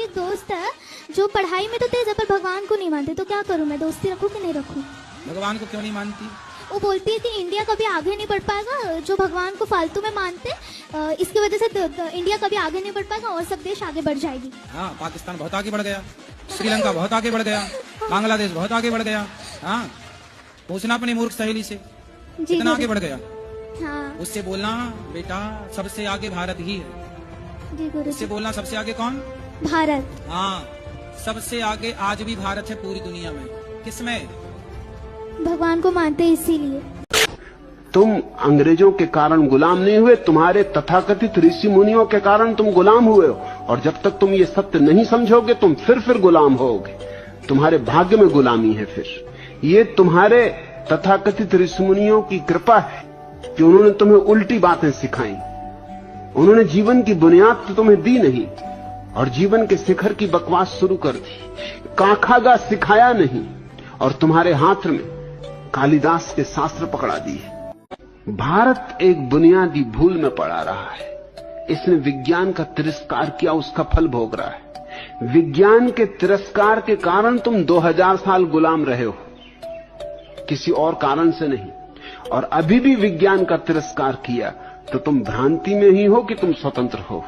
मेरी एक दोस्त है जो पढ़ाई में तो तेज है पर भगवान को नहीं मानते, तो क्या करूं मैं, दोस्ती रखूं कि नहीं रखूं? भगवान को क्यों नहीं मानती? वो बोलती है कि इंडिया कभी आगे नहीं बढ़ पाएगा, जो भगवान को फालतू में मानते इसकी वजह से इंडिया कभी आगे नहीं बढ़ पाएगा और सब देश आगे बढ़ जाएगी। हाँ, पाकिस्तान बहुत आगे बढ़ गया, श्रीलंका बहुत आगे बढ़ गया, बांग्लादेश बहुत आगे बढ़ गया। हाँ, पूछना अपनी मूर्ख सहेली से कितना आगे बढ़ गया। हाँ। उससे बोलना बेटा सबसे आगे भारत ही है। जी गुरु। उससे बोलना सबसे आगे कौन? भारत। हाँ, सबसे आगे आज भी भारत है पूरी दुनिया में। किसमें? भगवान को मानते इसीलिए। तुम अंग्रेजों के कारण गुलाम नहीं हुए, तुम्हारे तथाकथित ऋषि मुनियों के कारण तुम गुलाम हुए हो। और जब तक तुम ये सत्य नहीं समझोगे तुम फिर गुलाम होगे। तुम्हारे भाग्य में गुलामी है। फिर ये तुम्हारे तथाकथित ऋषि मुनियों की कृपा है कि उन्होंने तुम्हें उल्टी बातें सिखाई। उन्होंने जीवन की बुनियाद तो तुम्हें दी नहीं और जीवन के शिखर की बकवास शुरू कर दी। काखागा सिखाया नहीं और तुम्हारे हाथ में कालिदास के शास्त्र पकड़ा दिए। भारत एक बुनियादी भूल में पड़ा रहा है। इसने विज्ञान का तिरस्कार किया, उसका फल भोग रहा है। विज्ञान के तिरस्कार के कारण तुम 2000 साल गुलाम रहे हो, किसी और कारण से नहीं। और अभी भी विज्ञान का तिरस्कार किया तो तुम भ्रांति में ही हो कि तुम स्वतंत्र हो।